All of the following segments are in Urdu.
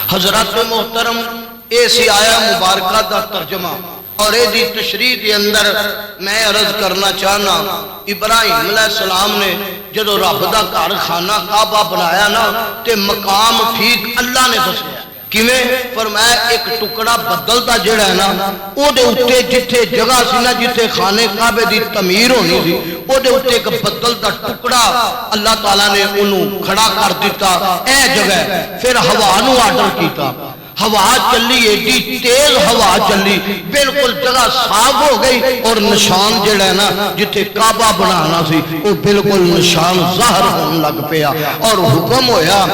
حضرات محترم ایسی آیا مبارکہ دا ترجمہ اور ایدی تشریح کے اندر میں عرض کرنا چاہنا ابراہیم علیہ السلام نے جدو رب دا گھر خانہ کعبہ بنایا نا تے مقام ٹھیک اللہ نے دسیا کیویں فرمایا ایک ٹکڑا بدل دا جڑا ہے نا او دے اوتے جتھے جگہ سی نا جتھے خانے کعبے دی تعمیر ہونی سی او دے اوتے ایک بدل دا ٹکڑا اللہ تعالیٰ نے انہوں کھڑا کر دیتا اے جگہ پھر ہوا نو آرڈر کیتا ہوا چلی ایڈی تیز ہوا چلی بالکل جگہ صاف ہو گئی اور نشان جڑا ہے نا جتھے کعبہ بنانا سی وہ بالکل نشان ظاہر ہونے لگ پیا اور حکم ہویا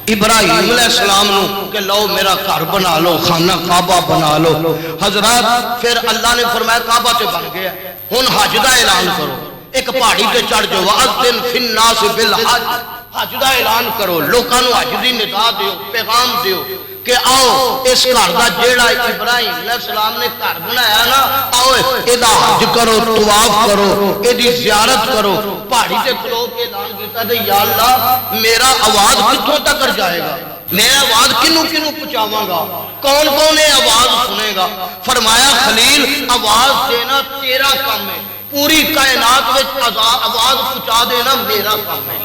ابراہیم علیہ السلام نو کہ لو میرا گھر بنا لو خانہ کعبہ بنا لو حضرات پھر اللہ نے فرمایا کعبہ تے بن گیا ہن حج دا اعلان کرو ایک پہاڑی تے چڑھ جاؤ وَأَذِّنْ فِي النَّاسِ بِالْحَجِّ حج دا اعلان کرو لوکاں نو حج دی ندا دیو پیغام دیو کہ آؤ اس گھر دا جیڑا ابراہیم علیہ السلام نے گھر بنایا نا آؤ ایدہ حج کرو طواف کرو ایدی زیارت کرو پہاڑی تے کھلو کے اعلان کیتا دے یا اللہ میرا آواز کتوں تک جائے گا میرا آواز کنوں کنوں پہنچاواں گا کون کون ہے آواز سنے گا فرمایا خلیل آواز دینا تیرا کام ہے پوری کائنات میں آواز پہنچا دینا میرا کام ہے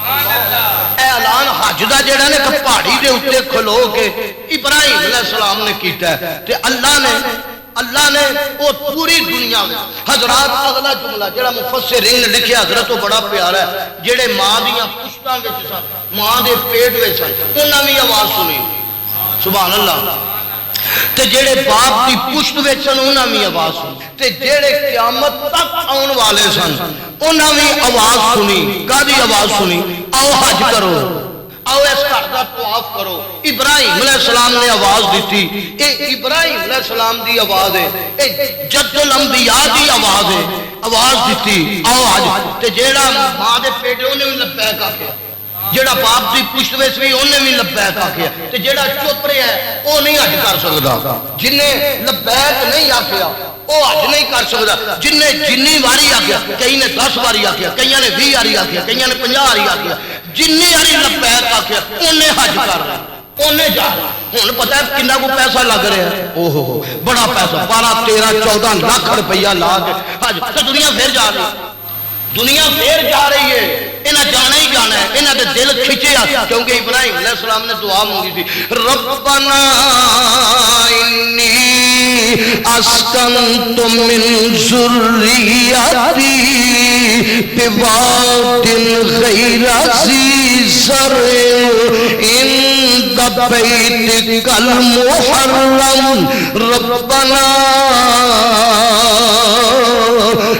اے اعلان حج دا جڑا نے کہ پہاڑی دے اوتے کھلو کے ابراہیم علیہ السلام نے کیتا ہے تے اللہ نے وہ پوری دنیا میں حضرات اگلا جملہ جڑا مفسرین نے لکھیا حضرت بڑا پیارا ہے جڑے ماں دیاں پشتاں وچ سن ماں دے پیٹ وچ سن انہاں بھی آواز سنی سبحان اللہ تے جڑے باپ دی پشت وچ سن انہاں بھی آواز سنی تے جڑے قیامت تک آن والے سن انہاں بھی آواز سنی کادی آواز سنی آؤ حج کرو آؤ اس گھر دا طواف کرو ابراہیم علیہ السلام نے آواز دیتی اے ابراہیم علیہ السلام دی آواز ہے اے جد الانبیاء دی آواز ہے آواز دیتی آؤ حج تے جیڑا ماں دے پیٹ انہیں بھی لبیک آکھیا جیڑا باپ دی پشت وچ بھی انہیں بھی لبیک آکھیا تے جیڑا چپ رہا ہے وہ نہیں حج کر سکدا جنہیں لبیک نہیں آکھیا وہ حج نہیں کر سکتا جنہیں جنی واری آکھیا کئی نے 10 واری آکھیا کئی نے 20 واری آکھیا کئی نے 50 واری آکھیا جنی واری لبیک آکھیا انہیں حج کر رہا انہیں جا رہا ہن پتہ ہے کتنا کو پیسہ لگ رہا ہے اوہو بڑا پیسہ 12 13 14 لاکھ روپیہ لا کے حج تو دنیا پھر جا رہی دنیا پھر جا رہی ہے انہیں جانا ہی جانا ہے انہیں دے دل کھچے کیونکہ ابراہیم علیہ السلام نے دعا مانگی تھی ربنا انی اسکنت من ذریتی بواد غیر ذی زرع عند بیتک المحرم ربنا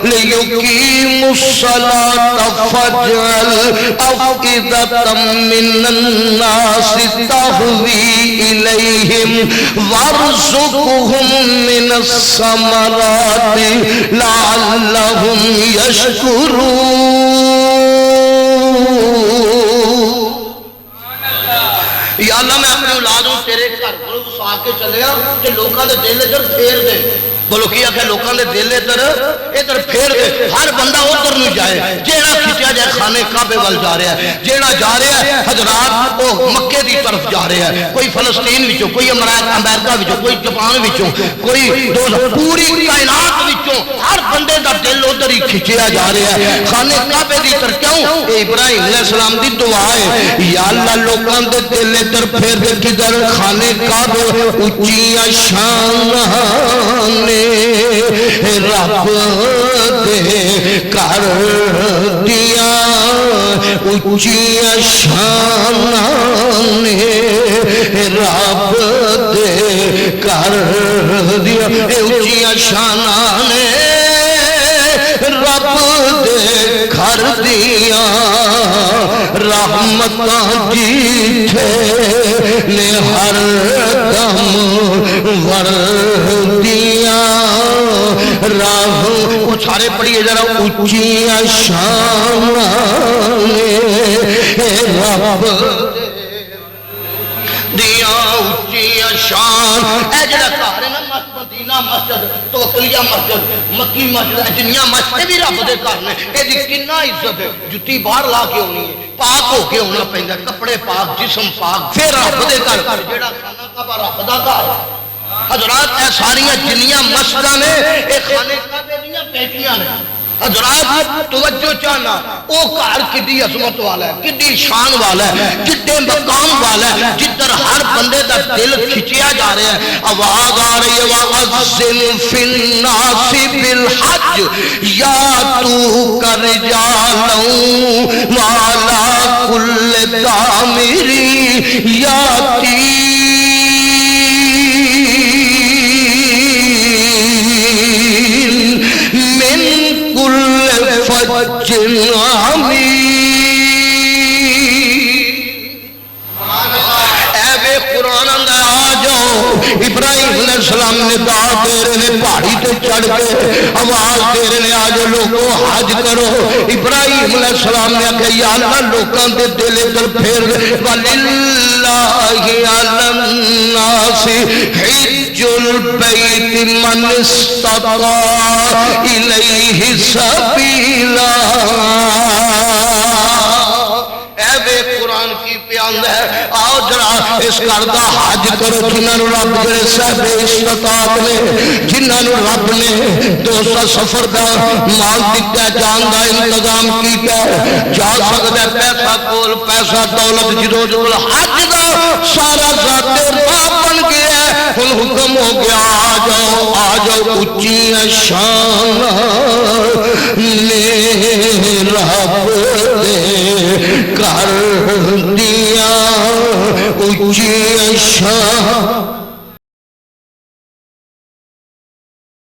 لیقیموا الصلاة فاجعل أفئدة من الناس تهوي إليهم وارزقهم من الثمرات لعلهم يشكرون یا اللہ میں اپنی اولادوں تیرے گھر پر وسا کے چلیا کہ لوکاں دے دل ادھر پھیر دے بولو کیا کہ لوکاں دے دل ادھر پھیر دے ہر بندہ ادھر نہیں جائے جیڑا کھچیا جائے خانے کعبے وال جا رہا ہے جیڑا جا رہا ہے حضرات وہ مکے دی طرف جا رہا ہے کوئی فلسطین وچوں کوئی امریکہ وچوں کوئی جاپان وچوں کوئی پوری کائنات وچوں ہر بندے دا دل ادھر ہی کھچیا جا رہا ہے خانے کعبے دی طرف کیوں اے ابراہیم علیہ السلام دی دعا ہے یا اللہ لوکاں دے دل ادھر پھیر دے کدھر خانے کعبے اونچیاں شان نے رب دے کر دیا اونچیاں شان نے رب دے کر دیا اونچیاں شان نے رب دے کر دیا رحمتاں جیٹھے نے ہر دم وردیاں راہ کچھ سارے پڑھیے ذرا اونچیاں شان رب دیا اچھی شان اے جڑا گھر ہے نا مدینہ مسجد توکلیہ مسجد مکی مسجد جنیاں مسجد بھی رب دے گھر نے اے دی کنا عزت ہے جُتی باہر لا کے ہونی ہے پاک ہو کے ہونا پیندا کپڑے پاک جسم پاک پھر رب دے گھر جڑا خانہ کعبہ رب دا گھر حضرات اے ساریاں جنیاں مسجداں نے اے خانے کعبے دیاں بیٹیاں نے حضرات توجہ چاہنا او گھر کڈی عظمت والا ہے کڈی شان والا ہے کڈے مقام والا ہے جدھر ہر بندے دا دل کھچیا جا رہا ہے آواز آ رہی ہے وَأَذِّنْ فِي النَّاسِ بِالْحَجِّ يَأْتُوكَ رِجَالًا وَعَلَىٰ كُلِّ ضَامِرٍ يَأْتِينَ فج قرآن اندر آ جاؤ ابراہیم علیہ السلام نے دعا دے رہے ہیں پہاڑی تے چڑھ کے آواز دے رہے ہیں آج لوگوں حج کرو ابراہیم علیہ السلام نے کہا یا اللہ لوگوں دے دل ادھر پھیر وَلِلَّهِ عَلَى النَّاسِ حِجُّ الْبَيْتِ مَنِ اسْتَطَاعَ إِلَيْهِ سَبِيلًا قرآن کی پیاند ہے آؤ جرا اس کردہ حج کرو جنہاں رب جڑے صاحب استطاعت نے جنہاں رب نے دوستا سفر دا مال دیتا جان دا انتظام کیتا جا سکتا ہے پیسہ کول پیسہ دولت جدو جدو حج دا سارا ذات راہ بن گیا ہے ہن حکم ہو گیا آ جاؤ اچھی شان میرا رب دے کر دیا اچھی